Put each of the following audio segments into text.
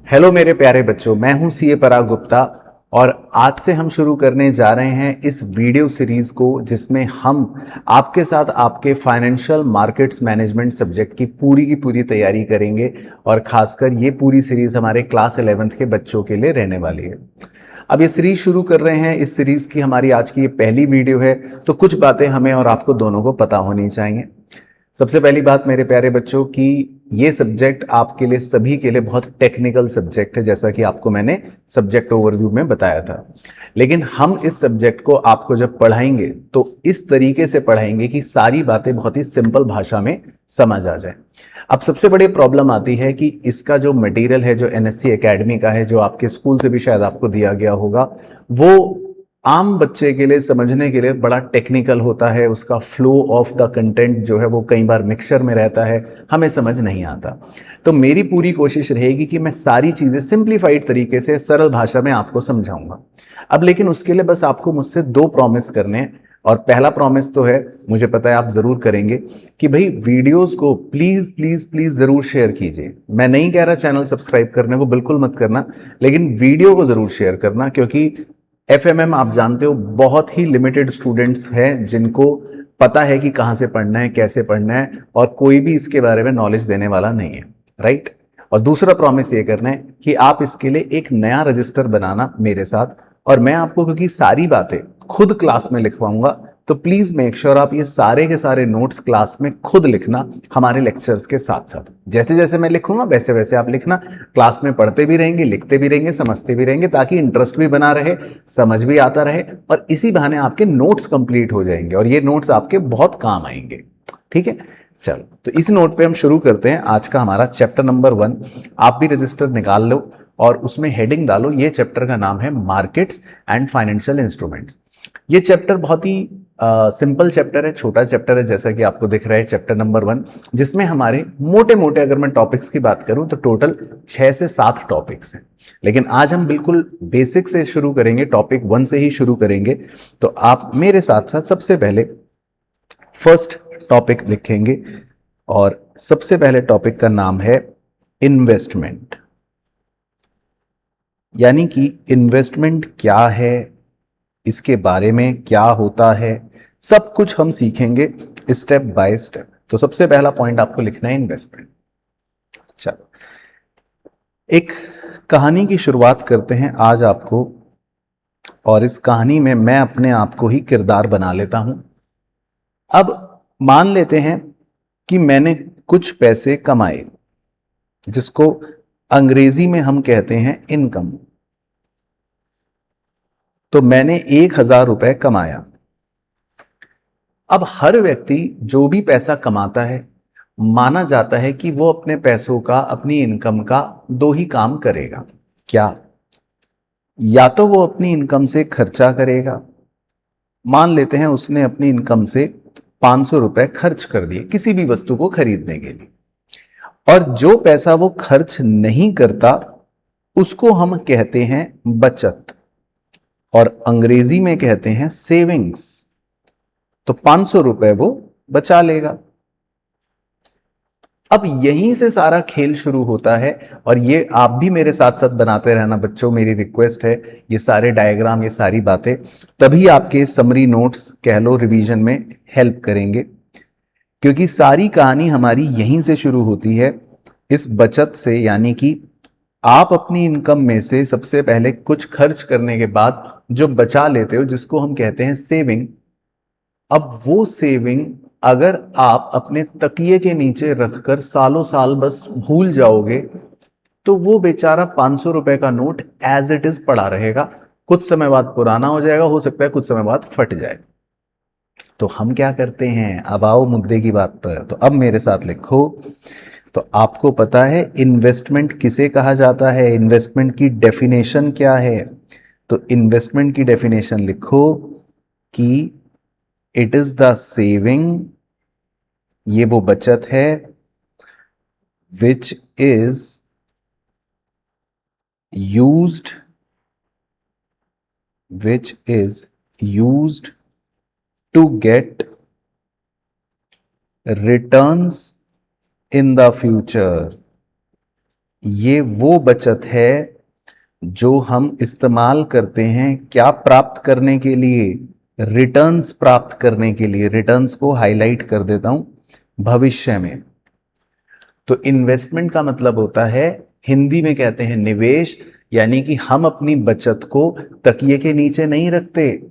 Hello मेरे प्यारे बच्चों, मैं हूं सीए पराग गुप्ता और आज से हम शुरू करने जा रहे हैं इस वीडियो सीरीज को जिसमें हम आपके साथ आपके फाइनेंशियल मार्केट्स मैनेजमेंट सब्जेक्ट की पूरी तैयारी करेंगे। और खासकर ये पूरी सीरीज हमारे क्लास 11th के बच्चों के लिए रहने वाली है। अब ये सीरीज शुरू कर रहे हैं। इस सीरीज की हमारी आज की ये पहली वीडियो है, तो कुछ बातें हमें और आपको दोनों को पता होनी चाहिए। सबसे पहली बात मेरे प्यारे बच्चों कि ये सब्जेक्ट आपके लिए सभी के लिए बहुत टेक्निकल सब्जेक्ट है, जैसा कि आपको मैंने सब्जेक्ट ओवरव्यू में बताया था। लेकिन हम इस सब्जेक्ट को आपको जब पढ़ाएंगे तो इस तरीके से पढ़ाएंगे कि सारी बातें बहुत ही सिंपल भाषा में समझ आ जाए। अब सबसे बड़ी प्रॉब्लम आती है कि इसका जो मटेरियल है, जो एनएससी एकेडमी का है, जो आपके स्कूल से भी शायद आपको दिया गया होगा, वो आम बच्चे के लिए समझने के लिए बड़ा टेक्निकल होता है। उसका फ्लो ऑफ द कंटेंट जो है वो कई बार मिक्सचर में रहता है, हमें समझ नहीं आता। तो मेरी पूरी कोशिश रहेगी कि मैं सारी चीज़ें सिंप्लीफाइड तरीके से सरल भाषा में आपको समझाऊंगा। अब लेकिन उसके लिए बस आपको मुझसे दो प्रॉमिस करने हैं। और पहला प्रॉमिस तो है, मुझे पता है आप जरूर करेंगे, कि भाई वीडियोस को प्लीज प्लीज प्लीज जरूर शेयर कीजिए। मैं नहीं कह रहा चैनल सब्सक्राइब करने को, बिल्कुल मत करना, लेकिन वीडियो को जरूर शेयर करना, क्योंकि एफएमएम आप जानते हो बहुत ही लिमिटेड स्टूडेंट्स हैं जिनको पता है कि कहां से पढ़ना है, कैसे पढ़ना है, और कोई भी इसके बारे में नॉलेज देने वाला नहीं है। राइट। और दूसरा प्रॉमिस ये करना है कि आप इसके लिए एक नया रजिस्टर बनाना मेरे साथ, और मैं आपको क्योंकि सारी बातें खुद क्लास में लिखवाऊंगा, तो प्लीज मेक श्योर आप ये सारे के सारे नोट्स क्लास में खुद लिखना हमारे लेक्चर्स के साथ साथ। जैसे जैसे मैं लिखूंगा वैसे वैसे आप लिखना। क्लास में पढ़ते भी रहेंगे, लिखते भी रहेंगे, समझते भी रहेंगे, ताकि इंटरेस्ट भी बना रहे, समझ भी आता रहे, और इसी बहाने आपके नोट्स कंप्लीट हो जाएंगे और ये नोट्स आपके बहुत काम आएंगे। ठीक है, चलो तो इस नोट पे हम शुरू करते हैं आज का हमारा चैप्टर नंबर 1। आप भी रजिस्टर निकाल लो और उसमें हेडिंग डालो। ये चैप्टर का नाम है मार्केट्स एंड फाइनेंशियल इंस्ट्रूमेंट्स। ये चैप्टर बहुत ही सिंपल चैप्टर है, छोटा चैप्टर है, जैसा कि आपको दिख रहा है, चैप्टर नंबर 1, जिसमें हमारे मोटे मोटे अगर मैं टॉपिक्स की बात करूं तो टोटल 6 से 7 टॉपिक्स हैं। लेकिन आज हम बिल्कुल बेसिक से शुरू करेंगे, टॉपिक 1 से ही शुरू करेंगे। तो आप मेरे साथ साथ सबसे पहले फर्स्ट टॉपिक लिखेंगे, और सबसे पहले टॉपिक का नाम है इन्वेस्टमेंट। यानी कि इन्वेस्टमेंट क्या है, इसके बारे में क्या होता है, सब कुछ हम सीखेंगे स्टेप बाय स्टेप। तो सबसे पहला पॉइंट आपको लिखना है इन्वेस्टमेंट। चलो एक कहानी की शुरुआत करते हैं आज आपको, और इस कहानी में मैं अपने आप को ही किरदार बना लेता हूं। अब मान लेते हैं कि मैंने कुछ पैसे कमाए, जिसको अंग्रेजी में हम कहते हैं इनकम। तो मैंने 1,000 रुपए कमाया। अब हर व्यक्ति जो भी पैसा कमाता है, माना जाता है कि वो अपने पैसों का, अपनी इनकम का दो ही काम करेगा। क्या? या तो वो अपनी इनकम से खर्चा करेगा। मान लेते हैं उसने अपनी इनकम से 500 रुपए खर्च कर दिए किसी भी वस्तु को खरीदने के लिए, और जो पैसा वो खर्च नहीं करता उसको हम कहते हैं बचत, और अंग्रेजी में कहते हैं सेविंग्स। तो 500 रुपए वो बचा लेगा। अब यहीं से सारा खेल शुरू होता है, और ये आप भी मेरे साथ साथ बनाते रहना बच्चों, मेरी रिक्वेस्ट है। ये सारे डायग्राम, ये सारी बातें तभी आपके समरी नोट्स कह लो, रिवीजन में हेल्प करेंगे, क्योंकि सारी कहानी हमारी यहीं से शुरू होती है, इस बचत से। यानी कि आप अपनी इनकम में से सबसे पहले कुछ खर्च करने के बाद जो बचा लेते हो, जिसको हम कहते हैं सेविंग। अब वो सेविंग अगर आप अपने तकिए के नीचे रखकर सालों साल बस भूल जाओगे, तो वो बेचारा 500 रुपए का नोट एज इट इज पड़ा रहेगा। कुछ समय बाद पुराना हो जाएगा, हो सकता है कुछ समय बाद फट जाए। तो हम क्या करते हैं, अब आओ मुद्दे की बात पर। तो अब मेरे साथ लिखो। तो आपको पता है इन्वेस्टमेंट किसे कहा जाता है, इन्वेस्टमेंट की डेफिनेशन क्या है? तो इन्वेस्टमेंट की डेफिनेशन लिखो कि इट इज द सेविंग, ये वो बचत है, which is used, which is used to get returns in the future. ये वो बचत है जो हम इस्तेमाल करते हैं क्या प्राप्त करने के लिए, रिटर्न्स प्राप्त करने के लिए। रिटर्न्स को हाईलाइट कर देता हूं, भविष्य में। तो इन्वेस्टमेंट का मतलब होता है, हिंदी में कहते हैं निवेश, यानी कि हम अपनी बचत को तकिए के नीचे नहीं रखते,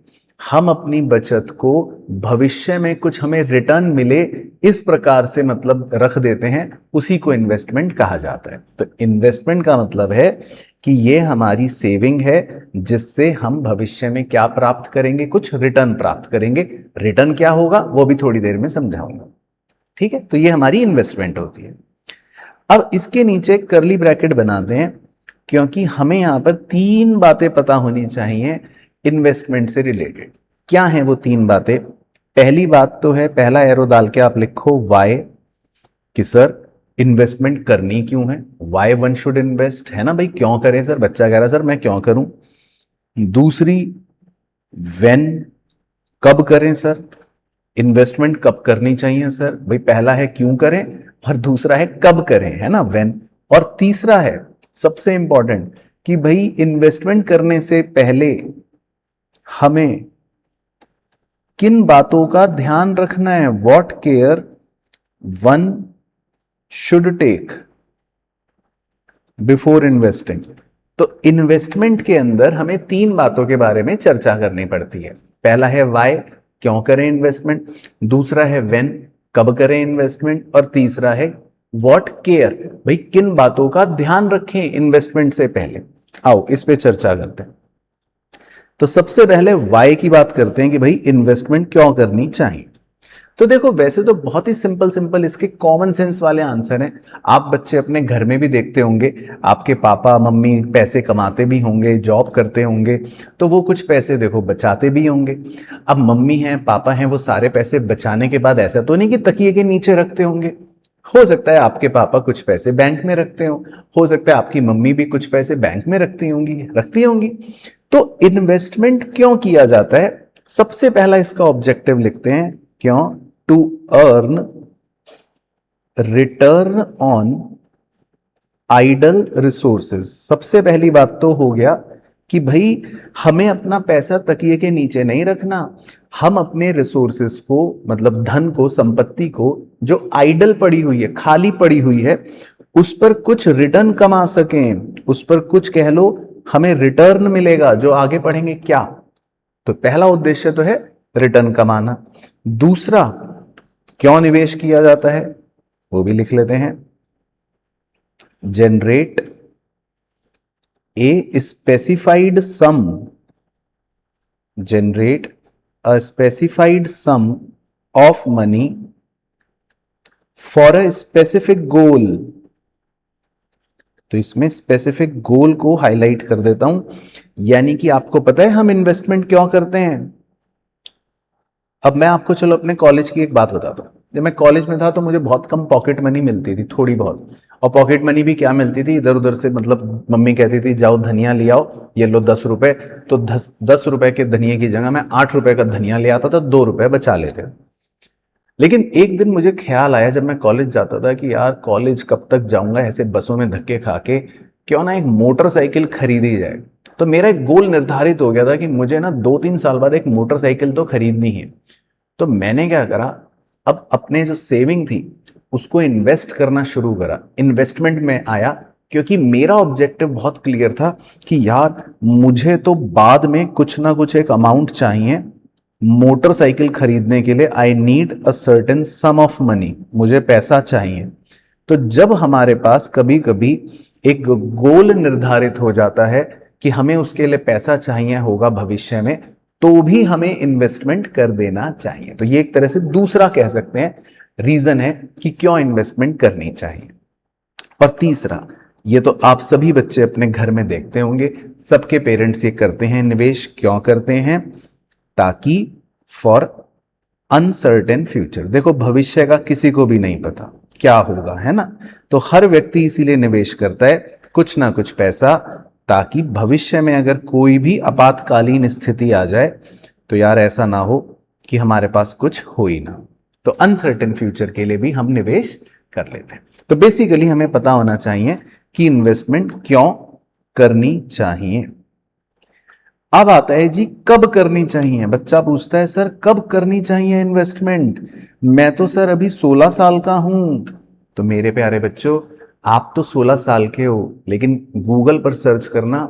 हम अपनी बचत को भविष्य में कुछ हमें रिटर्न मिले इस प्रकार से मतलब रख देते हैं, उसी को इन्वेस्टमेंट कहा जाता है। तो इन्वेस्टमेंट का मतलब है कि ये हमारी सेविंग है जिससे हम भविष्य में क्या प्राप्त करेंगे, कुछ रिटर्न प्राप्त करेंगे। रिटर्न क्या होगा वो भी थोड़ी देर में समझाऊंगा, ठीक है। तो ये हमारी इन्वेस्टमेंट होती है। अब इसके नीचे कर्ली ब्रैकेट बनाते हैं, क्योंकि हमें यहां पर तीन बातें पता होनी चाहिए इन्वेस्टमेंट से रिलेटेड। क्या है वो तीन बातें? पहली बात तो है, पहला एरो डाल के आप लिखो वाई, कि सर इन्वेस्टमेंट करनी क्यों है, वाई वन शुड इन्वेस्ट, है ना भाई, क्यों करें सर, बच्चा कह रहा सर मैं क्यों करूं। दूसरी व्हेन, कब करें सर, इन्वेस्टमेंट कब करनी चाहिए सर, भाई पहला है क्यों करें और दूसरा है कब करें, है ना, व्हेन। और तीसरा है सबसे इंपॉर्टेंट कि भाई इन्वेस्टमेंट करने से पहले हमें किन बातों का ध्यान रखना है, what care one should take before investing. तो इन्वेस्टमेंट के अंदर हमें तीन बातों के बारे में चर्चा करनी पड़ती है। पहला है व्हाई, क्यों करें इन्वेस्टमेंट, दूसरा है व्हेन, कब करें इन्वेस्टमेंट, और तीसरा है व्हाट केयर, भाई किन बातों का ध्यान रखें इन्वेस्टमेंट से पहले। आओ इस पे चर्चा करते हैं। तो सबसे पहले वाई की बात करते हैं कि भाई इन्वेस्टमेंट क्यों करनी चाहिए। तो देखो वैसे तो बहुत ही सिंपल सिंपल इसके कॉमन सेंस वाले आंसर हैं। आप बच्चे अपने घर में भी देखते होंगे, आपके पापा मम्मी पैसे कमाते भी होंगे, जॉब करते होंगे, तो वो कुछ पैसे देखो बचाते भी होंगे। अब मम्मी हैं पापा हैं, वो सारे पैसे बचाने के बाद ऐसा तो नहीं कि तकिए के नीचे रखते होंगे। हो सकता है आपके पापा कुछ पैसे बैंक में रखते हो सकता है आपकी मम्मी भी कुछ पैसे बैंक में रखती होंगी। तो इन्वेस्टमेंट क्यों किया जाता है, सबसे पहला इसका ऑब्जेक्टिव लिखते हैं, क्यों, to earn return on idle resources. सबसे पहली बात तो हो गया कि भाई हमें अपना पैसा तकिए के नीचे नहीं रखना, हम अपने रिसोर्सेज को मतलब धन को, संपत्ति को जो आइडल पड़ी हुई है, खाली पड़ी हुई है, उस पर कुछ रिटर्न कमा सकें, उस पर कुछ कह लो हमें रिटर्न मिलेगा। जो आगे पढ़ेंगे क्या, तो पहला उद्देश्य तो है रिटर्न कमाना। दूसरा क्यों निवेश किया जाता है वो भी लिख लेते हैं, generate a specified sum, generate a specified sum of money for a specific goal. तो इसमें स्पेसिफिक गोल को हाईलाइट कर देता हूं, यानी कि आपको पता है हम इन्वेस्टमेंट क्यों करते हैं। अब मैं आपको चलो अपने कॉलेज की एक बात बताता हूँ। जब मैं कॉलेज में था तो मुझे बहुत कम पॉकेट मनी मिलती थी, थोड़ी बहुत। और पॉकेट मनी भी क्या मिलती थी, इधर उधर से, मतलब मम्मी कहती थी जाओ धनिया ले आओ, ये लो 10 रुपए। तो 10 रुपए के धनिया की जगह मैं 8 रुपए का धनिया ले आता था, 2 रुपए बचा लेते थे। लेकिन एक दिन मुझे ख्याल आया जब मैं कॉलेज जाता था कि यार कॉलेज कब तक जाऊंगा ऐसे बसों में धक्के खा के, क्यों ना एक मोटरसाइकिल खरीदी जाए। तो मेरा एक गोल निर्धारित हो गया था कि मुझे ना 2-3 साल बाद एक मोटरसाइकिल तो खरीदनी है। तो मैंने क्या करा, अब अपने जो सेविंग थी उसको इन्वेस्ट करना शुरू करा, इन्वेस्टमेंट में आया, क्योंकि मेरा ऑब्जेक्टिव बहुत क्लियर था कि यार मुझे तो बाद में कुछ ना कुछ एक अमाउंट चाहिए मोटरसाइकिल खरीदने के लिए। I need a certain some of money, मुझे पैसा चाहिए। तो जब हमारे पास कभी कभी एक गोल निर्धारित हो जाता है कि हमें उसके लिए पैसा चाहिए होगा भविष्य में, तो भी हमें इन्वेस्टमेंट कर देना चाहिए। तो ये एक तरह से दूसरा कह सकते हैं रीजन है कि क्यों इन्वेस्टमेंट करनी चाहिए। और तीसरा, ये तो आप सभी बच्चे अपने घर में देखते होंगे, सबके पेरेंट्स ये करते हैं, निवेश क्यों करते हैं, ताकि फॉर अनसर्टेन फ्यूचर। देखो भविष्य का किसी को भी नहीं पता क्या होगा, है ना। तो हर व्यक्ति इसीलिए निवेश करता है कुछ ना कुछ पैसा, ताकि भविष्य में अगर कोई भी आपातकालीन स्थिति आ जाए तो यार ऐसा ना हो कि हमारे पास कुछ हो ही ना। तो अनसर्टेन फ्यूचर के लिए भी हम निवेश कर लेते हैं। तो बेसिकली हमें पता होना चाहिए कि इन्वेस्टमेंट क्यों करनी चाहिए। अब आता है जी कब करनी चाहिए। बच्चा पूछता है सर कब करनी चाहिए इन्वेस्टमेंट, मैं तो सर अभी 16 साल का हूं। तो मेरे प्यारे बच्चों, आप तो 16 साल के हो, लेकिन गूगल पर सर्च करना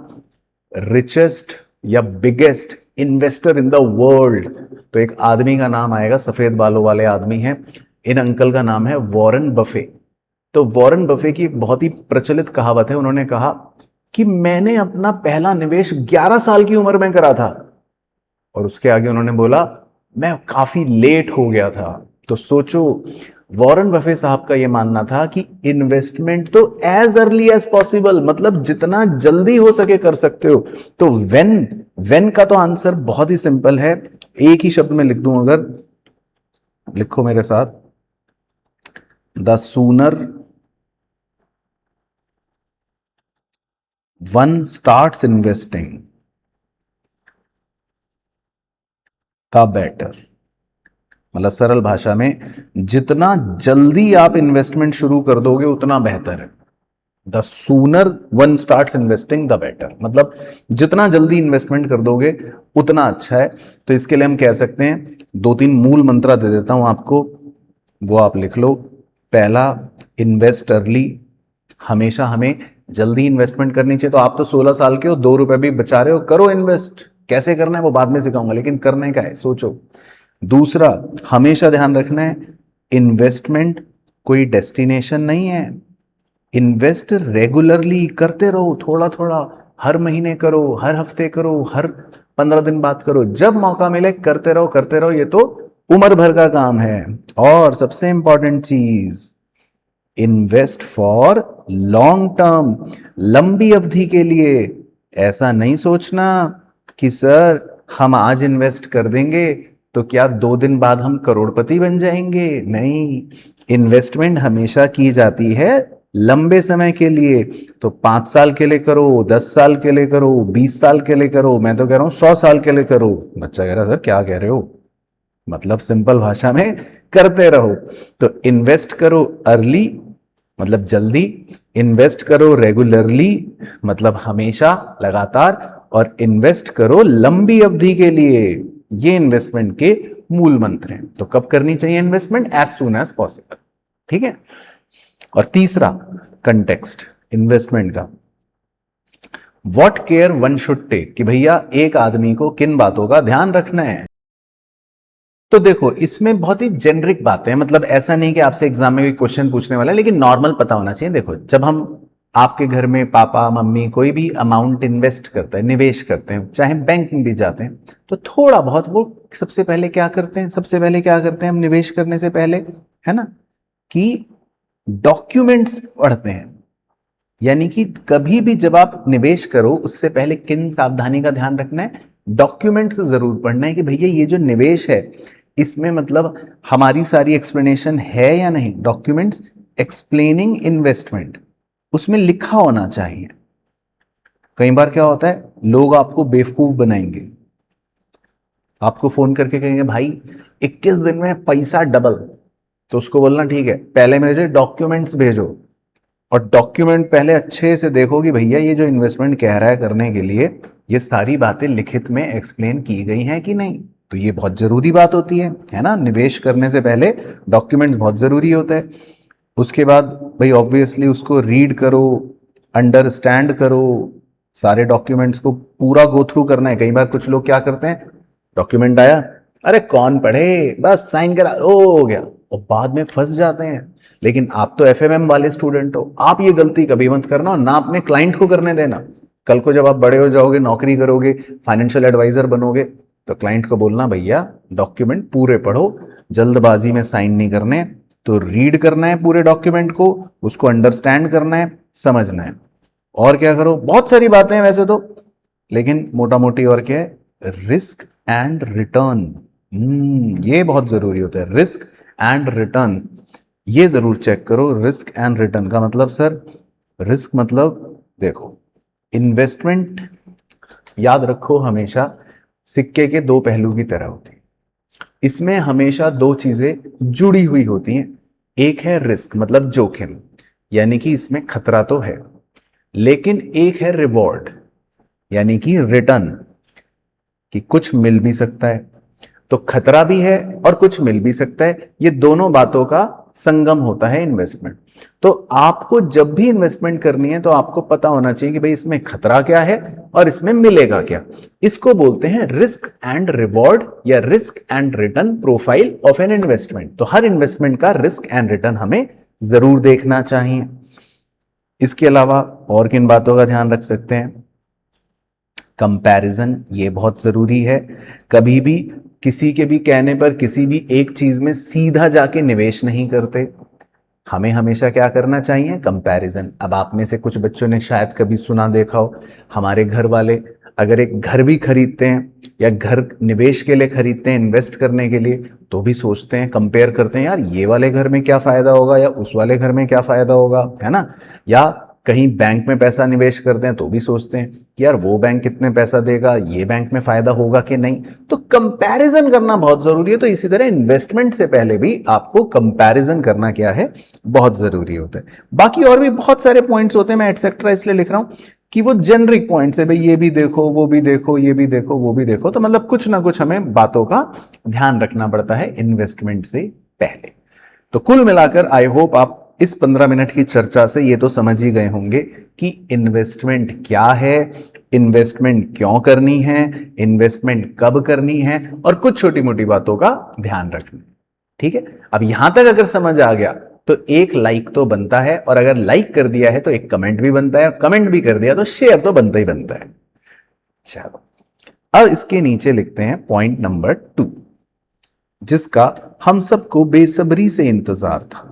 रिचेस्ट या biggest investor in the world, तो एक आदमी का नाम आएगा, सफेद बालों वाले आदमी हैं, इन अंकल का नाम है वॉरेन बफे। तो वॉरेन बफे की एक बहुत ही प्रचलित कहावत है, उन्होंने कहा कि मैंने अपना पहला निवेश 11 साल की उम्र में करा था, और उसके आगे उन्होंने बोला मैं काफी लेट हो गया था। तो सोचो, वॉरेन बफे साहब का यह मानना था कि इन्वेस्टमेंट तो एज अर्ली एज पॉसिबल, मतलब जितना जल्दी हो सके कर सकते हो। तो वेन का तो आंसर बहुत ही सिंपल है, एक ही शब्द में लिख दूं अगर, लिखो मेरे साथ, the sooner one starts investing the better. मतलब सरल भाषा में, जितना जल्दी आप इन्वेस्टमेंट शुरू कर दोगे उतना बेहतर है। The sooner one starts investing the better, मतलब जितना जल्दी इन्वेस्टमेंट कर दोगे उतना अच्छा है। तो इसके लिए हम कह सकते हैं, दो तीन मूल मंत्र दे देता हूं आपको, वो आप लिख लो। पहला, इन्वेस्ट अर्ली, हमेशा हमें जल्दी इन्वेस्टमेंट करनी चाहिए। तो आप तो 16 साल के हो, 2 रुपए भी बचा रहे हो, करो इन्वेस्ट। कैसे करना है वो बाद में सिखाऊंगा, लेकिन करने का है, सोचो। दूसरा, हमेशा ध्यान रखना है, इन्वेस्टमेंट कोई डेस्टिनेशन नहीं है। इन्वेस्ट रेगुलरली करते रहो, थोड़ा थोड़ा, हर महीने करो, हर हफ्ते करो, हर 15 दिन बाद करो, जब मौका मिले करते रहो करते रहो, ये तो उम्र भर का काम है। और सबसे इंपॉर्टेंट चीज, इन्वेस्ट फॉर लॉन्ग टर्म, लंबी अवधि के लिए। ऐसा नहीं सोचना कि सर हम आज इन्वेस्ट कर देंगे तो क्या 2 दिन बाद हम करोड़पति बन जाएंगे। नहीं, इन्वेस्टमेंट हमेशा की जाती है लंबे समय के लिए। तो 5 साल के लिए करो, 10 साल के लिए करो, 20 साल के लिए करो, मैं तो कह रहा हूं 100 साल के लिए करो। बच्चा कह रहा सर क्या कह रहे हो, मतलब सिंपल भाषा में, करते रहो। तो इन्वेस्ट करो अर्ली, मतलब जल्दी, इन्वेस्ट करो रेगुलरली, मतलब हमेशा, लगातार, और इन्वेस्ट करो लंबी अवधि के लिए। ये इन्वेस्टमेंट के मूल मंत्र हैं। तो कब करनी चाहिए investment? As soon as possible. ठीक है। और तीसरा कंटेक्स्ट इन्वेस्टमेंट का, what care one should take, कि भैया एक आदमी को किन बातों का ध्यान रखना है। तो देखो, इसमें बहुत ही जेनरिक बातें हैं, मतलब ऐसा नहीं कि आपसे एग्जाम में कोई क्वेश्चन पूछने वाला है, लेकिन नॉर्मल पता होना चाहिए। देखो, जब हम आपके घर में पापा मम्मी कोई भी अमाउंट इन्वेस्ट करता है, निवेश करते हैं, चाहे बैंक में भी जाते हैं, तो थोड़ा बहुत वो सबसे पहले क्या करते हैं, हम निवेश करने से पहले, है ना, कि डॉक्यूमेंट्स पढ़ते हैं। यानी कि कभी भी जब आप निवेश करो उससे पहले किन सावधानी का ध्यान रखना है, डॉक्यूमेंट्स जरूर पढ़ना है कि भैया ये जो निवेश है इसमें मतलब हमारी सारी एक्सप्लेनेशन है या नहीं। डॉक्यूमेंट्स एक्सप्लेनिंग इन्वेस्टमेंट, उसमें लिखा होना चाहिए। कई बार क्या होता है, लोग आपको बेवकूफ बनाएंगे, आपको फोन करके कहेंगे भाई 21 दिन में पैसा डबल, तो उसको बोलना ठीक है, पहले मुझे डॉक्यूमेंट्स भेजो, और डॉक्यूमेंट पहले अच्छे से देखो कि भैया ये जो इन्वेस्टमेंट कह रहा है करने के लिए, ये सारी बातें लिखित में एक्सप्लेन की गई हैं कि नहीं। तो ये बहुत जरूरी बात होती है ना, निवेश करने से पहले डॉक्यूमेंट्स बहुत जरूरी होता है। उसके बाद भाई ऑब्वियसली उसको रीड करो, अंडरस्टैंड करो, सारे डॉक्यूमेंट्स को पूरा गो थ्रू करना है। कई बार कुछ लोग क्या करते हैं, डॉक्यूमेंट आया, अरे कौन पढ़े, बस साइन करा, ओ हो गया, और बाद में फंस जाते हैं। लेकिन आप तो एफएमएम वाले स्टूडेंट हो, आप ये गलती कभी मत करना, ना अपने क्लाइंट को करने देना। कल को जब आप बड़े हो जाओगे, नौकरी करोगे, फाइनेंशियल एडवाइजर बनोगे, तो क्लाइंट को बोलना भैया डॉक्यूमेंट पूरे पढ़ो, जल्दबाजी में साइन नहीं करने। तो रीड करना है पूरे डॉक्यूमेंट को, उसको अंडरस्टैंड करना है, समझना है। और क्या करो, बहुत सारी बातें हैं वैसे तो, लेकिन मोटा मोटी और क्या है, रिस्क एंड रिटर्न, ये बहुत जरूरी होता है। रिस्क एंड रिटर्न ये जरूर चेक करो। रिस्क एंड रिटर्न का मतलब, सर रिस्क मतलब देखो, इन्वेस्टमेंट याद रखो हमेशा सिक्के के 2 पहलू की तरह होती है। इसमें हमेशा 2 चीजें जुड़ी हुई होती हैं। एक है रिस्क, मतलब जोखिम, यानी कि इसमें खतरा तो है, लेकिन एक है रिवॉर्ड, यानी कि रिटर्न, कि कुछ मिल भी सकता है। तो खतरा भी है और कुछ मिल भी सकता है, ये दोनों बातों का संगम होता है इन्वेस्टमेंट। तो आपको जब भी इन्वेस्टमेंट करनी है तो आपको पता होना चाहिए कि भाई इसमें खतरा क्या है और इसमें मिलेगा क्या। इसको बोलते हैं रिस्क एंड रिवॉर्ड या risk and return profile of an investment. तो हर इन्वेस्टमेंट का रिस्क एंड रिटर्न हमें जरूर देखना चाहिए। इसके अलावा और किन बातों का ध्यान रख सकते हैं? कंपैरिजन, ये बहुत जरूरी है। कभी भी किसी के भी कहने पर किसी भी एक चीज में सीधा जाके निवेश नहीं करते। हमें हमेशा क्या करना चाहिए? कंपैरिजन। अब आप में से कुछ बच्चों ने शायद कभी सुना देखा हो, हमारे घर वाले अगर एक घर भी खरीदते हैं या घर निवेश के लिए खरीदते हैं, इन्वेस्ट करने के लिए, तो भी सोचते हैं, कंपेयर करते हैं, यार ये वाले घर में क्या फायदा होगा या उस वाले घर में क्या फायदा होगा, है ना। या कहीं बैंक में पैसा निवेश करते हैं तो भी सोचते हैं कि यार वो बैंक कितने पैसा देगा, ये बैंक में फायदा होगा कि नहीं। तो कंपैरिजन करना बहुत जरूरी है। तो इसी तरह इन्वेस्टमेंट से पहले भी आपको कंपैरिजन करना क्या है, बहुत जरूरी होता है। बाकी और भी बहुत सारे पॉइंट्स होते हैं, मैं एटसेट्रा इसलिए लिख रहा हूं कि वो जेनरिक पॉइंट्स है, भाई ये भी देखो, वो भी देखो, ये भी देखो, वो भी देखो। तो मतलब कुछ ना कुछ हमें बातों का ध्यान रखना पड़ता है इन्वेस्टमेंट से पहले। तो कुल मिलाकर आई होप आप इस 15 मिनट की चर्चा से ये तो समझ ही गए होंगे कि इन्वेस्टमेंट क्या है, इन्वेस्टमेंट क्यों करनी है, इन्वेस्टमेंट कब करनी है, और कुछ छोटी मोटी बातों का ध्यान रखना है। ठीक है, अब यहां तक अगर समझ आ गया तो एक लाइक तो बनता है, और अगर लाइक कर दिया है तो एक कमेंट भी बनता है, और कमेंट भी कर दिया तो शेयर तो बनता ही बनता है। चलो, अब इसके नीचे लिखते हैं पॉइंट नंबर 2, जिसका हम सबको बेसब्री से इंतजार था।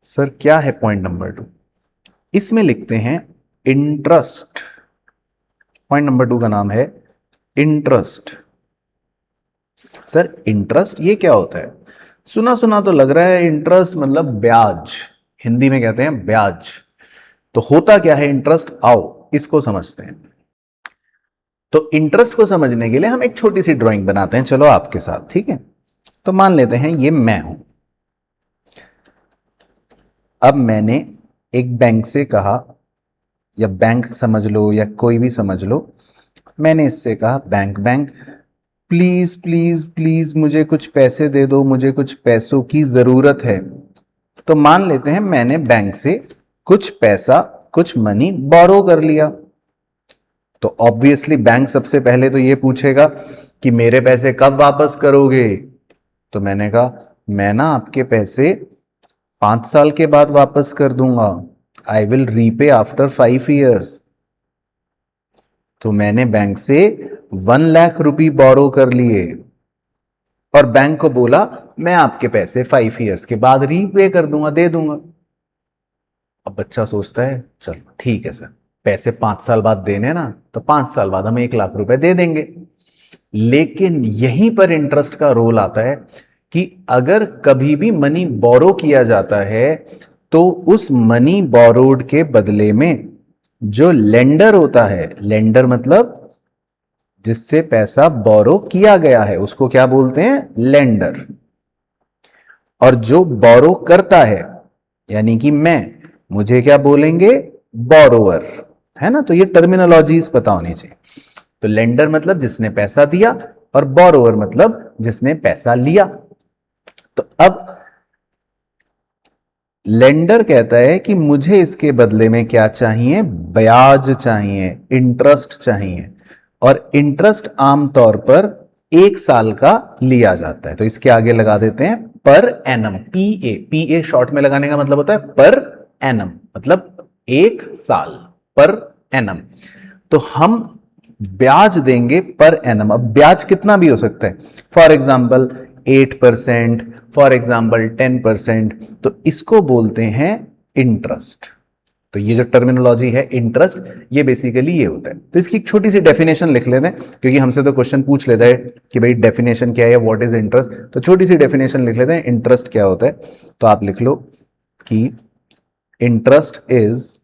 सर क्या है पॉइंट नंबर 2? इसमें लिखते हैं इंटरेस्ट। पॉइंट नंबर 2 का नाम है इंटरेस्ट। सर इंटरेस्ट ये क्या होता है? सुना सुना तो लग रहा है, इंटरेस्ट मतलब ब्याज, हिंदी में कहते हैं ब्याज। तो होता क्या है इंटरेस्ट, आओ इसको समझते हैं। तो इंटरेस्ट को समझने के लिए हम एक छोटी सी ड्राइंग बनाते हैं, चलो आपके साथ, ठीक है। तो मान लेते हैं ये मैं हूं। अब मैंने एक बैंक से कहा, या बैंक समझ लो या कोई भी समझ लो, मैंने इससे कहा bank bank please please please मुझे कुछ पैसे दे दो, मुझे कुछ पैसों की जरूरत है। तो मान लेते हैं मैंने बैंक से कुछ पैसा, कुछ मनी बोरो कर लिया। तो ऑब्वियसली बैंक सबसे पहले तो ये पूछेगा कि मेरे पैसे कब वापस करोगे। तो मैंने कहा मैं ना आपके पैसे 5 साल के बाद वापस कर दूंगा, I will repay after 5 years। तो मैंने बैंक से 1 लाख रुपए बोरो कर लिए और बैंक को बोला मैं आपके पैसे 5 years के बाद रीपे कर दूंगा, दे दूंगा। अब बच्चा सोचता है चलो ठीक है सर, पैसे 5 साल बाद देने ना, तो 5 साल बाद हम 1 लाख रुपए दे देंगे। लेकिन यहीं पर इंटरेस्ट का रोल आता है कि अगर कभी भी मनी बोरो किया जाता है तो उस मनी बोरोड के बदले में जो लेंडर होता है, लेंडर मतलब जिससे पैसा बोरो किया गया है, उसको क्या बोलते हैं? लेंडर। और जो बोरो करता है यानी कि मैं, मुझे क्या बोलेंगे? बोरोवर, है ना। तो ये टर्मिनोलॉजीज पता होनी चाहिए। तो लेंडर मतलब जिसने पैसा दिया, और बोरोवर मतलब जिसने पैसा लिया। तो अब लेंडर कहता है कि मुझे इसके बदले में क्या चाहिए? ब्याज चाहिए, इंटरेस्ट चाहिए। और इंटरेस्ट आमतौर पर 1 साल का लिया जाता है। तो इसके आगे लगा देते हैं पर एनम, पीए। पीए शॉर्ट में लगाने का मतलब होता है पर एनम, मतलब 1 साल, पर एनम। तो हम ब्याज देंगे पर एनम। अब ब्याज कितना भी हो सकता है, फॉर एग्जाम्पल 8%, फॉर एग्जाम्पल 10%। तो इसको बोलते हैं इंटरेस्ट। तो ये जो टर्मिनोलॉजी है इंटरेस्ट, ये बेसिकली ये होता है। तो इसकी एक छोटी सी डेफिनेशन लिख लेते हैं, क्योंकि हमसे तो क्वेश्चन पूछ लेता है कि भाई डेफिनेशन क्या है, व्हाट इज इंटरेस्ट। तो छोटी सी डेफिनेशन लिख लेते हैं, इंटरेस्ट क्या होता है। तो आप लिख लो कि interest is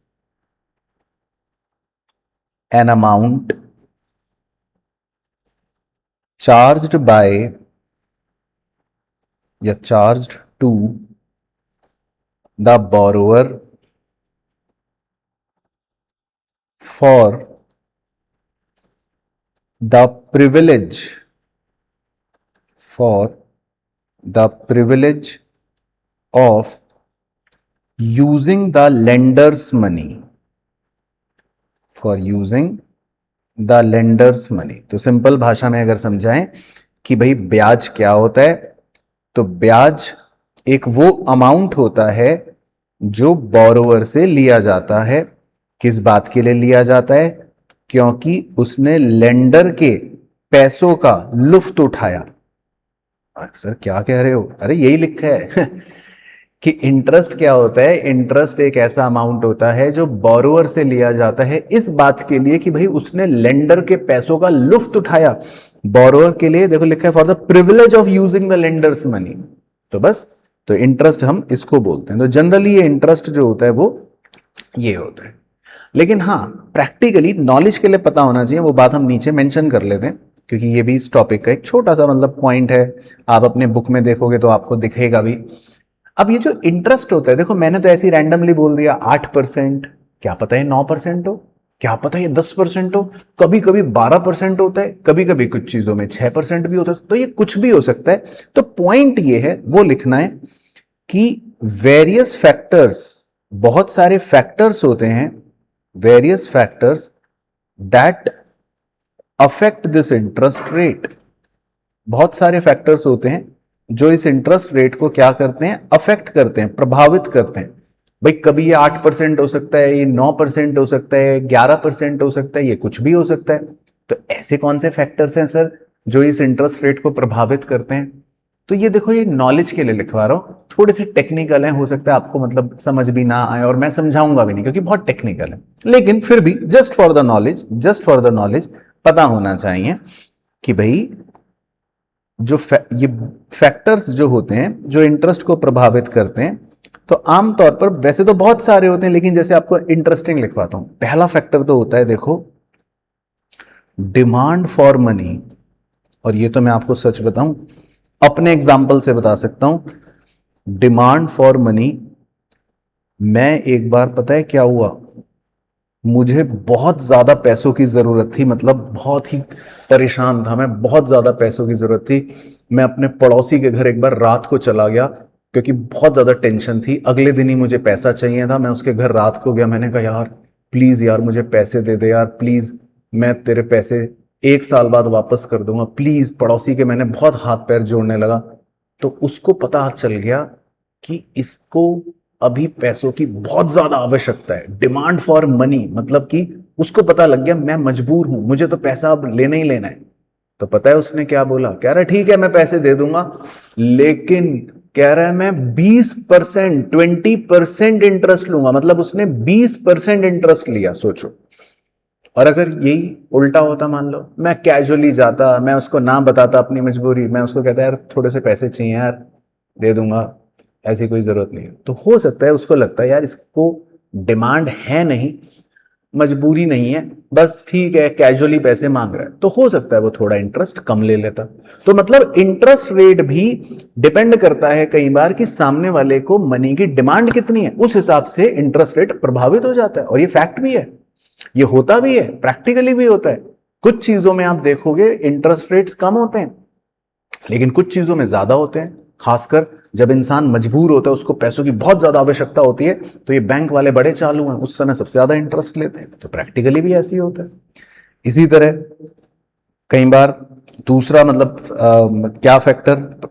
an amount charged by या charged to the borrower for the privilege of using the lender's money, for using the lender's money. तो सिंपल भाषा में अगर समझाएं कि भाई ब्याज क्या होता है, तो ब्याज एक वो अमाउंट होता है जो बोरोवर से लिया जाता है। किस बात के लिए लिया जाता है? क्योंकि उसने लेंडर के पैसों का लुफ्त उठाया। सर क्या कह रहे हो? अरे यही लिखा है कि इंटरेस्ट क्या होता है? इंटरेस्ट एक ऐसा अमाउंट होता है जो बोरोवर से लिया जाता है इस बात के लिए कि भाई उसने लेंडर के पैसों का लुफ्त उठाया। बोरोवर के लिए देखो लिखा है for the privilege of using the lender's money. तो बस, तो इंटरेस्ट हम इसको बोलते हैं। तो जनरली ये इंटरेस्ट जो होता है वो ये होता है। लेकिन हाँ, प्रैक्टिकली नॉलेज के लिए पता होना चाहिए, वो बात हम नीचे मेंशन कर लेते हैं क्योंकि ये भी इस टॉपिक का एक छोटा सा मतलब पॉइंट है। आप अपने बुक में देखोगे तो आपको दिखेगा भी। अब ये जो इंटरेस्ट होता है, देखो मैंने तो ऐसे ही रैंडमली बोल दिया 8%, क्या पता है 9% हो, क्या पता है 10% हो, कभी कभी 12% होता है, कभी कभी कुछ चीजों में 6% भी होता है। तो ये कुछ भी हो सकता है। तो पॉइंट ये है वो लिखना है कि वेरियस फैक्टर्स, बहुत सारे फैक्टर्स होते हैं, various factors that affect this interest rate. बहुत सारे फैक्टर्स होते हैं जो इस इंटरेस्ट रेट को क्या करते हैं? अफेक्ट करते हैं, प्रभावित करते हैं। भाई कभी ये 8% हो सकता है, ये 9% हो सकता है, 11% हो सकता है, ये कुछ भी हो सकता है। तो ऐसे कौन से फैक्टर्स हैं सर जो इस इंटरेस्ट रेट को प्रभावित करते हैं? तो ये देखो, ये नॉलेज के लिए लिखवा रहा हूं, थोड़े से टेक्निकल हैं, हो सकता है आपको मतलब समझ भी ना आए और मैं समझाऊंगा भी नहीं क्योंकि बहुत टेक्निकल है। लेकिन फिर भी जस्ट फॉर द नॉलेज पता होना चाहिए कि भाई जो ये फैक्टर्स जो होते हैं जो इंटरेस्ट को प्रभावित करते हैं, तो आमतौर पर वैसे तो बहुत सारे होते हैं, लेकिन जैसे आपको इंटरेस्टिंग लिखवाता हूं। पहला फैक्टर तो होता है देखो, डिमांड फॉर मनी। और ये तो मैं आपको सच बताऊं, अपने एग्जाम्पल से बता सकता हूं। डिमांड फॉर मनी, मैं एक बार पता है क्या हुआ, मुझे बहुत ज्यादा पैसों की जरूरत थी, मतलब बहुत ही परेशान था मैं, बहुत ज्यादा पैसों की जरूरत थी। मैं अपने पड़ोसी के घर एक बार रात को चला गया क्योंकि बहुत ज्यादा टेंशन थी। अगले दिन ही मुझे पैसा चाहिए था। मैं उसके घर रात को गया, मैंने कहा यार प्लीज यार मुझे पैसे दे दे यार प्लीज, मैं तेरे पैसे 1 साल बाद वापस कर दूंगा प्लीज। पड़ोसी के मैंने बहुत हाथ पैर जोड़ने लगा। तो उसको पता चल गया कि इसको अभी पैसों की बहुत ज्यादा आवश्यकता है, डिमांड फॉर मनी, मतलब कि उसको पता लग गया मैं मजबूर हूं, मुझे तो पैसा अब लेना ही लेना है। तो पता है उसने क्या बोला? कह रहा है ठीक है मैं पैसे दे दूंगा, लेकिन कह रहा है मैं 20%, 20% इंटरेस्ट लूंगा। मतलब उसने 20% इंटरेस्ट लिया, सोचो। और अगर यही उल्टा होता, मान लो मैं कैजुअली जाता, मैं उसको ना बताता अपनी मजबूरी, मैं उसको कहता यार थोड़े से पैसे चाहिए यार, दे दूंगा, ऐसी कोई जरूरत नहीं है, तो हो सकता है उसको लगता है यार इसको डिमांड है नहीं, मजबूरी नहीं है, बस ठीक है कैजुअली पैसे मांग रहा है, तो हो सकता है वो थोड़ा इंटरेस्ट कम ले लेता। तो मतलब इंटरेस्ट रेट भी डिपेंड करता है कई बार कि सामने वाले को मनी की डिमांड कितनी है, उस हिसाब से इंटरेस्ट रेट प्रभावित हो जाता है। और ये फैक्ट भी है, ये होता भी है, प्रैक्टिकली भी होता है। कुछ चीजों में आप देखोगे इंटरेस्ट रेट्स कम होते हैं, लेकिन कुछ चीजों में ज्यादा होते हैं। खासकर जब इंसान मजबूर होता है, उसको पैसों की बहुत ज्यादा आवश्यकता होती है, तो ये बैंक वाले बड़े चालू हैं, उस समय सबसे ज्यादा इंटरेस्ट लेते हैं। तो प्रैक्टिकली भी ऐसे ही होता है। इसी तरह कई बार दूसरा मतलब क्या फैक्टर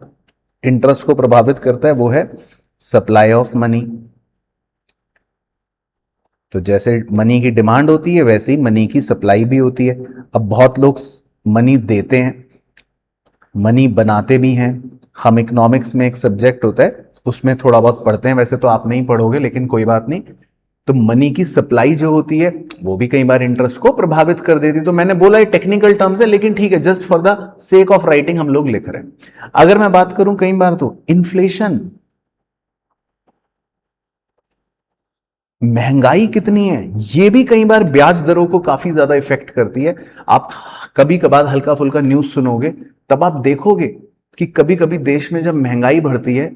इंटरेस्ट को प्रभावित करता है, वो है सप्लाई ऑफ मनी। तो जैसे मनी की डिमांड होती है वैसे ही मनी की सप्लाई भी होती है। अब बहुत लोग मनी देते हैं, मनी बनाते भी हैं। हम इकोनॉमिक्स में एक सब्जेक्ट होता है उसमें थोड़ा बहुत पढ़ते हैं, वैसे तो आप नहीं पढ़ोगे लेकिन कोई बात नहीं। तो मनी की सप्लाई जो होती है वो भी कई बार इंटरेस्ट को प्रभावित कर देती है। तो मैंने बोला ये टेक्निकल टर्म्स है, लेकिन ठीक है, just for the sake of writing हम लोग लिख रहे हैं। अगर मैं बात करूं कई बार तो इन्फ्लेशन, महंगाई कितनी है, ये भी कई बार ब्याज दरों को काफी ज्यादा इफेक्ट करती है। आप कभी कभार हल्का फुल्का न्यूज सुनोगे, तब आप देखोगे कि कभी कभी देश में जब महंगाई बढ़ती है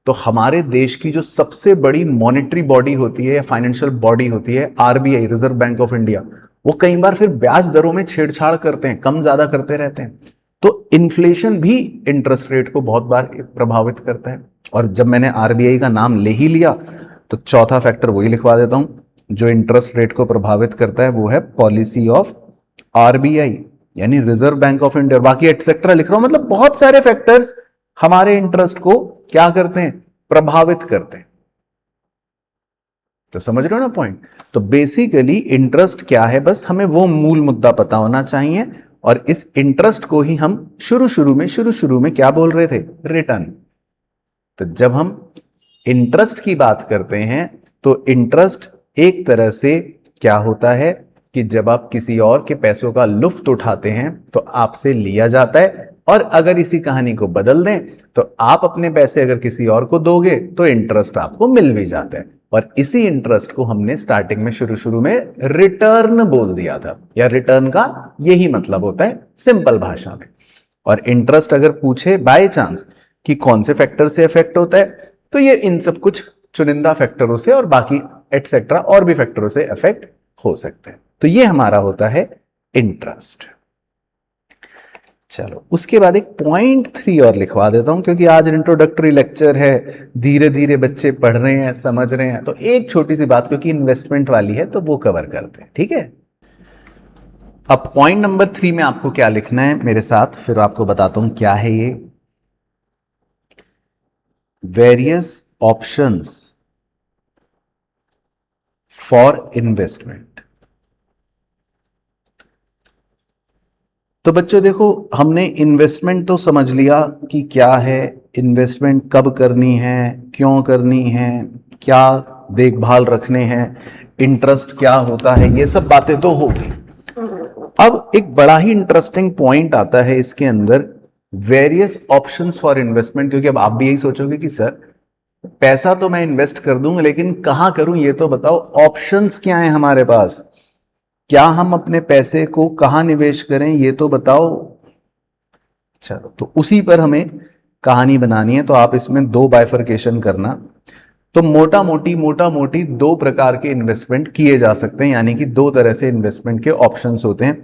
तो हमारे देश की जो सबसे बड़ी मॉनेटरी बॉडी होती है या फाइनेंशियल बॉडी होती है RBI, reserve bank of India, वो कई बार फिर ब्याज दरों में छेड़छाड़ करते हैं, कम ज्यादा करते रहते हैं। तो इन्फ्लेशन भी इंटरेस्ट रेट को बहुत बार प्रभावित करता है। और जब मैंने आरबीआई का नाम ले ही लिया तो चौथा फैक्टर वही लिखवा देता हूं जो इंटरेस्ट रेट को प्रभावित करता है, वो है पॉलिसी ऑफ आरबीआई यानी रिजर्व बैंक ऑफ इंडिया। बाकी एटसेट्रा लिख रहा हूं, मतलब बहुत सारे फैक्टर्स हमारे इंटरेस्ट को क्या करते हैं, प्रभावित करते हैं। तो समझ रहे हो ना पॉइंट। तो बेसिकली इंटरेस्ट क्या है, बस हमें वो मूल मुद्दा पता होना चाहिए। और इस इंटरेस्ट को ही हम शुरू में क्या बोल रहे थे, रिटर्न। तो जब हम इंटरेस्ट की बात करते हैं तो इंटरेस्ट एक तरह से क्या होता है कि जब आप किसी और के पैसों का लुफ्त उठाते हैं तो आपसे लिया जाता है। और अगर इसी कहानी को बदल दें तो आप अपने पैसे अगर किसी और को दोगे तो इंटरेस्ट आपको मिल भी जाता है। और इसी इंटरेस्ट को हमने स्टार्टिंग में शुरू में रिटर्न बोल दिया था, या रिटर्न का यही मतलब होता है सिंपल भाषा में। और इंटरेस्ट अगर पूछे बाय चांस कि कौन से फैक्टर से इफेक्ट होता है, तो ये इन सब कुछ चुनिंदा फैक्टरों से और बाकी एटसेट्रा और भी फैक्टरों से इफेक्ट हो सकते हैं। तो ये हमारा होता है इंटरेस्ट। चलो उसके बाद एक पॉइंट 3 और लिखवा देता हूं, क्योंकि आज इंट्रोडक्टरी लेक्चर है, धीरे धीरे बच्चे पढ़ रहे हैं, समझ रहे हैं। तो एक छोटी सी बात क्योंकि इन्वेस्टमेंट वाली है तो वो कवर करते हैं, ठीक है। अब पॉइंट नंबर 3 में आपको क्या लिखना है मेरे साथ, फिर आपको बताता हूं क्या है ये। Various options for investment. तो बच्चों देखो, हमने इन्वेस्टमेंट तो समझ लिया कि क्या है, इन्वेस्टमेंट कब करनी है, क्यों करनी है, क्या देखभाल रखने हैं, इंटरेस्ट क्या होता है, ये सब बातें तो हो गई। अब एक बड़ा ही इंटरेस्टिंग पॉइंट आता है इसके अंदर, वेरियस ऑप्शंस फॉर इन्वेस्टमेंट। क्योंकि अब आप भी यही सोचोगे कि सर पैसा तो मैं इन्वेस्ट कर दूंगा लेकिन कहां करूं ये तो बताओ, ऑप्शंस क्या है हमारे पास, क्या हम अपने पैसे को कहां निवेश करें ये तो बताओ। चलो तो उसी पर हमें कहानी बनानी है। तो आप इसमें 2 बाइफरकेशन करना। तो मोटा मोटी 2 प्रकार के इन्वेस्टमेंट किए जा सकते हैं, यानी कि 2 तरह से इन्वेस्टमेंट के ऑप्शंस होते हैं।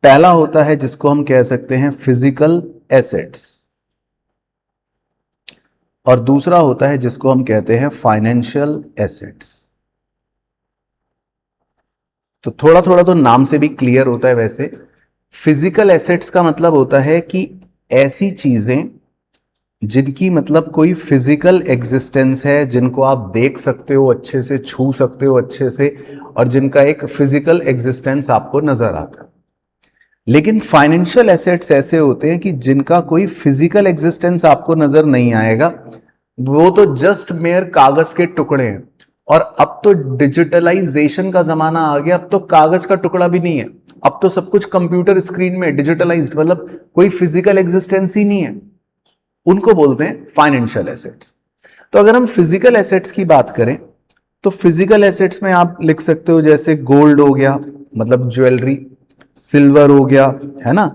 पहला होता है जिसको हम कह सकते हैं फिजिकल एसेट्स, और दूसरा होता है जिसको हम कहते हैं फाइनेंशियल एसेट्स। तो थोड़ा थोड़ा तो नाम से भी क्लियर होता है। वैसे फिजिकल एसेट्स का मतलब होता है कि ऐसी चीजें जिनकी मतलब कोई फिजिकल एग्जिस्टेंस है, जिनको आप देख सकते हो अच्छे से, छू सकते हो अच्छे से, और जिनका एक फिजिकल एग्जिस्टेंस आपको नजर आता है। लेकिन फाइनेंशियल एसेट्स ऐसे होते हैं कि जिनका कोई फिजिकल एग्जिस्टेंस आपको नजर नहीं आएगा, वो तो जस्ट मेयर कागज के टुकड़े हैं। और अब तो डिजिटलाइजेशन का जमाना आ गया, अब तो कागज का टुकड़ा भी नहीं है, अब तो सब कुछ कंप्यूटर स्क्रीन में डिजिटलाइज्ड, मतलब कोई फिजिकल एग्जिस्टेंस ही नहीं है। उनको बोलते हैं फाइनेंशियल एसेट्स। तो अगर हम फिजिकल एसेट्स की बात करें तो फिजिकल एसेट्स में आप लिख सकते हो जैसे गोल्ड हो गया, मतलब ज्वेलरी, सिल्वर हो गया, है ना,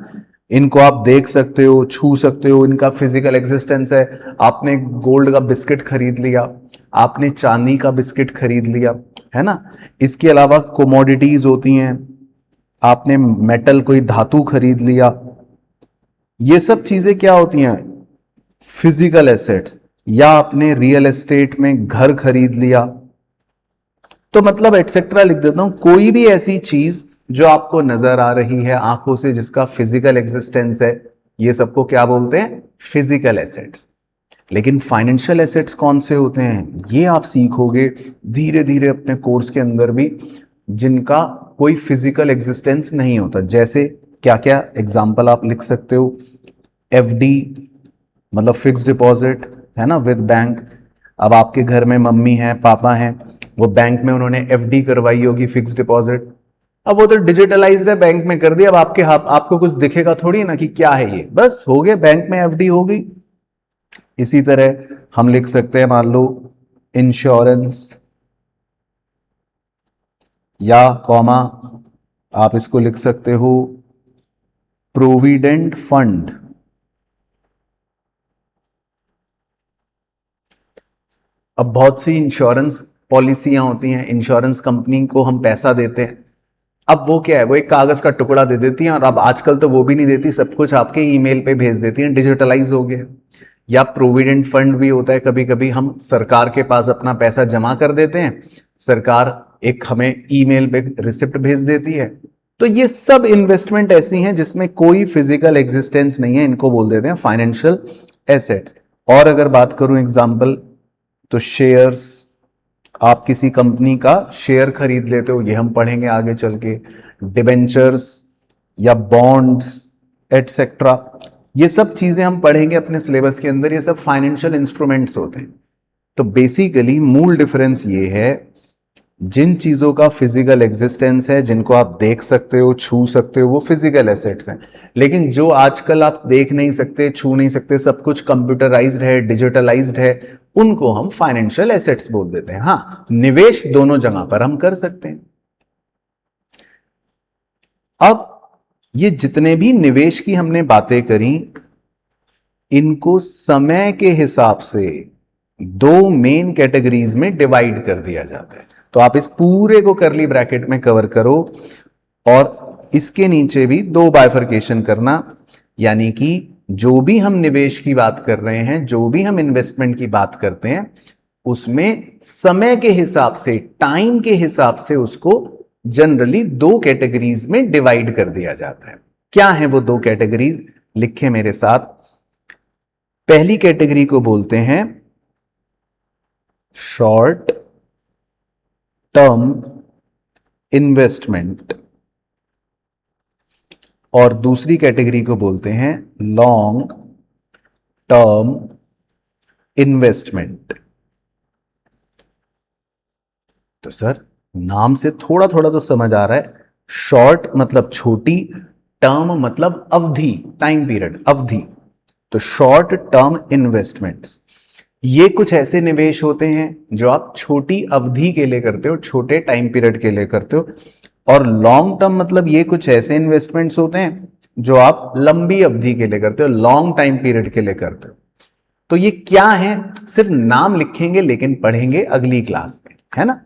इनको आप देख सकते हो, छू सकते हो, इनका फिजिकल एग्जिस्टेंस है। आपने गोल्ड का बिस्किट खरीद लिया, आपने चांदी का बिस्किट खरीद लिया, है ना। इसके अलावा कोमोडिटीज होती हैं, आपने मेटल कोई धातु खरीद लिया, ये सब चीजें क्या होती हैं, फिजिकल एसेट्स। या आपने रियल एस्टेट में घर खरीद लिया, तो मतलब एटसेट्रा लिख देता हूं। कोई भी ऐसी चीज जो आपको नजर आ रही है आंखों से, जिसका फिजिकल एग्जिस्टेंस है, ये सबको क्या बोलते हैं, फिजिकल एसेट्स। लेकिन फाइनेंशियल एसेट्स कौन से होते हैं, ये आप सीखोगे धीरे धीरे अपने कोर्स के अंदर भी, जिनका कोई फिजिकल एग्जिस्टेंस नहीं होता। जैसे क्या क्या एग्जांपल आप लिख सकते हो, एफडी मतलब फिक्स डिपॉजिट, है ना, विद बैंक। अब आपके घर में मम्मी है, पापा हैं, वो बैंक में उन्होंने एफडी करवाई होगी, फिक्स डिपॉजिट। अब वो तो डिजिटलाइज्ड है, बैंक में कर दिया, अब आपको कुछ दिखेगा थोड़ी ना कि क्या है ये, बस हो गया, बैंक में एफडी हो गई। इसी तरह हम लिख सकते हैं, मान लो इंश्योरेंस, या कॉमा आप इसको लिख सकते हो प्रोविडेंट फंड। अब बहुत सी इंश्योरेंस पॉलिसियां होती हैं, इंश्योरेंस कंपनी को हम पैसा देते हैं, अब वो क्या है, वो एक कागज का टुकड़ा दे देती हैं, और अब आजकल तो वो भी नहीं देती, सब कुछ आपके ईमेल पे भेज देती हैं, डिजिटलाइज हो गया। या प्रोविडेंट फंड भी होता है, कभी कभी हम सरकार के पास अपना पैसा जमा कर देते हैं, सरकार एक हमें ईमेल पे रिसिप्ट भेज देती है। तो ये सब इन्वेस्टमेंट ऐसी हैं जिसमें कोई फिजिकल एग्जिस्टेंस नहीं है, इनको बोल देते हैं फाइनेंशियल एसेट्स। और अगर बात करूं एग्जांपल, तो शेयर्स, आप किसी कंपनी का शेयर खरीद लेते हो, ये हम पढ़ेंगे आगे चल के। डिबेंचर्स या बॉन्ड्स एटसेट्रा, ये सब चीजें हम पढ़ेंगे अपने सिलेबस के अंदर, ये सब फाइनेंशियल इंस्ट्रूमेंट्स होते हैं। तो बेसिकली मूल डिफरेंस ये है, जिन चीजों का फिजिकल एग्जिस्टेंस है, जिनको आप देख सकते हो, छू सकते हो, वो फिजिकल एसेट्स हैं। लेकिन जो आजकल आप देख नहीं सकते, छू नहीं सकते, सब कुछ कंप्यूटराइज्ड है, डिजिटलाइज्ड है, उनको हम फाइनेंशियल एसेट्स बोल देते हैं। हाँ, निवेश दोनों जगह पर हम कर सकते हैं। अब ये जितने भी निवेश की हमने बातें करी, इनको समय के हिसाब से दो मेन कैटेगरीज में डिवाइड कर दिया जाता है। तो आप इस पूरे को करली ब्रैकेट में कवर करो, और इसके नीचे भी दो बाइफरकेशन करना, यानी कि जो भी हम निवेश की बात कर रहे हैं, जो भी हम इन्वेस्टमेंट की बात करते हैं, उसमें समय के हिसाब से, टाइम के हिसाब से उसको जनरली दो कैटेगरीज में डिवाइड कर दिया जाता है। क्या है वो दो कैटेगरीज, लिखे मेरे साथ। पहली कैटेगरी को बोलते हैं शॉर्ट टर्म इन्वेस्टमेंट, और दूसरी कैटेगरी को बोलते हैं लॉन्ग टर्म इन्वेस्टमेंट। तो सर, नाम से थोड़ा थोड़ा तो समझ आ रहा है, शॉर्ट मतलब छोटी, टर्म मतलब अवधि, टाइम पीरियड, अवधि। तो शॉर्ट टर्म इन्वेस्टमेंट्स, ये कुछ ऐसे निवेश होते हैं जो आप छोटी अवधि के लिए करते हो, छोटे टाइम पीरियड के लिए करते हो। और लॉन्ग टर्म मतलब ये कुछ ऐसे इन्वेस्टमेंट्स होते हैं जो आप लंबी अवधि के लिए करते हो, लॉन्ग टाइम पीरियड के लिए करते हो। तो ये क्या है, सिर्फ नाम लिखेंगे लेकिन पढ़ेंगे अगली क्लास में, है ना।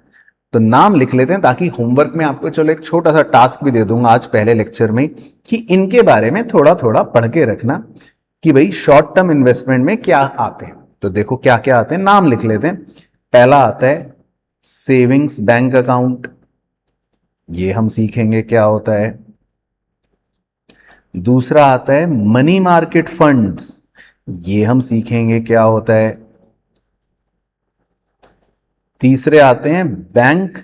तो नाम लिख लेते हैं, ताकि होमवर्क में आपको चलो एक छोटा सा टास्क भी दे दूंगा आज पहले लेक्चर में, कि इनके बारे में थोड़ा थोड़ा पढ़ के रखना कि भाई शॉर्ट टर्म इन्वेस्टमेंट में क्या आते हैं। तो देखो क्या क्या आते हैं, नाम लिख लेते हैं। पहला आता है सेविंग्स बैंक अकाउंट, ये हम सीखेंगे क्या होता है। दूसरा आता है मनी मार्केट फंड्स, ये हम सीखेंगे क्या होता है। तीसरे आते हैं बैंक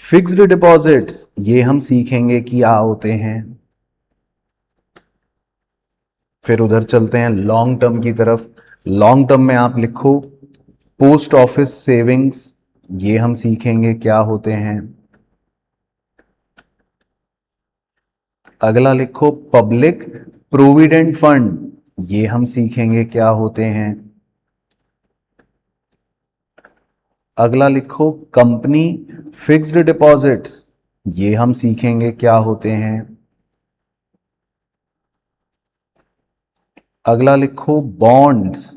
फिक्स्ड डिपॉजिट्स, ये हम सीखेंगे क्या होते हैं। फिर उधर चलते हैं लॉन्ग टर्म की तरफ। लॉन्ग टर्म में आप लिखो पोस्ट ऑफिस सेविंग्स, ये हम सीखेंगे क्या होते हैं। अगला लिखो पब्लिक प्रोविडेंट फंड, ये हम सीखेंगे क्या होते हैं। अगला लिखो कंपनी फिक्स्ड डिपॉजिट्स, ये हम सीखेंगे क्या होते हैं। अगला लिखो बॉन्ड्स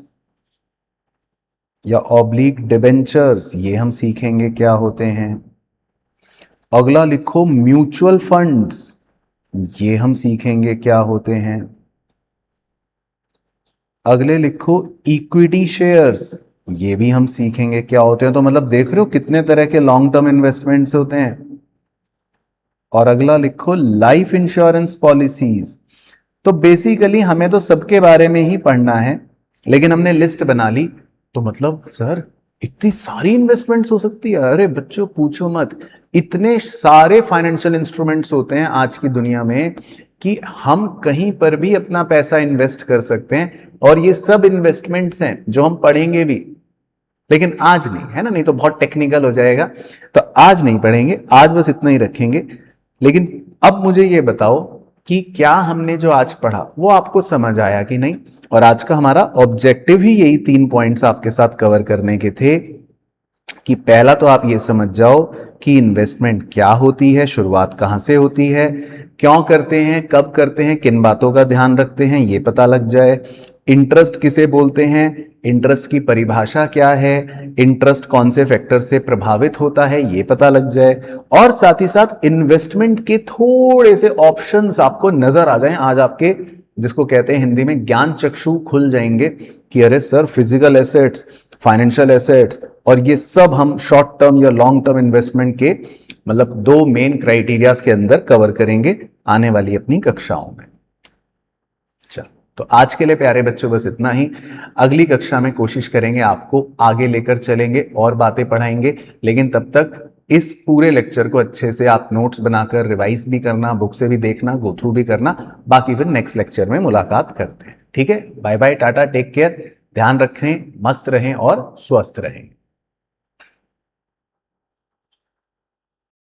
या ऑब्लिक डिबेंचर्स, ये हम सीखेंगे क्या होते हैं। अगला लिखो म्यूचुअल फंड्स, ये हम सीखेंगे क्या होते हैं। अगले लिखो इक्विटी शेयर्स, ये भी हम सीखेंगे क्या होते हैं। तो मतलब देख रहे हो कितने तरह के लॉन्ग टर्म इन्वेस्टमेंट्स होते हैं। और अगला लिखो लाइफ इंश्योरेंस पॉलिसीज। तो बेसिकली हमें तो सबके बारे में ही पढ़ना है, लेकिन हमने लिस्ट बना ली। तो मतलब सर इतनी सारी इन्वेस्टमेंट्स हो सकती है, अरे बच्चों पूछो मत, इतने सारे फाइनेंशियल इंस्ट्रूमेंट्स होते हैं आज की दुनिया में कि हम कहीं पर भी अपना पैसा इन्वेस्ट कर सकते हैं। और ये सब इन्वेस्टमेंट्स हैं जो हम पढ़ेंगे भी, लेकिन आज नहीं, है ना, नहीं तो बहुत टेक्निकल हो जाएगा, तो आज नहीं पढ़ेंगे, आज बस इतना ही रखेंगे। लेकिन अब मुझे ये बताओ कि क्या हमने जो आज पढ़ा वो आपको समझ आया कि नहीं। और आज का हमारा ऑब्जेक्टिव ही यही 3 पॉइंट्स आपके साथ कवर करने के थे, कि पहला तो आप ये समझ जाओ कि इन्वेस्टमेंट क्या होती है, शुरुआत कहां से होती है, क्यों करते हैं, कब करते हैं, किन बातों का ध्यान रखते हैं, ये पता लग जाए। इंटरेस्ट किसे बोलते हैं, इंटरेस्ट की परिभाषा क्या है, इंटरेस्ट कौन से फैक्टर से प्रभावित होता है ये पता लग जाए, और साथ ही साथ इन्वेस्टमेंट के थोड़े से ऑप्शंस आपको नजर आ जाएं। आज आपके जिसको कहते हैं हिंदी में ज्ञान चक्षु खुल जाएंगे कि अरे sir physical assets, financial assets और ये सब हम शॉर्ट टर्म या लॉन्ग टर्म इन्वेस्टमेंट के मतलब 2 मेन क्राइटेरियाज के अंदर कवर करेंगे आने वाली अपनी कक्षाओं में। चलो, तो आज के लिए प्यारे बच्चों बस इतना ही। अगली कक्षा में कोशिश करेंगे आपको आगे लेकर चलेंगे और बातें पढ़ाएंगे, लेकिन तब तक इस पूरे लेक्चर को अच्छे से आप नोट्स बनाकर रिवाइज भी करना, बुक से भी देखना, गो थ्रू भी करना। बाकी फिर नेक्स्ट लेक्चर में मुलाकात करते हैं। ठीक है, bye bye, tata, take care, ध्यान रखें, मस्त रहें और स्वस्थ रहें।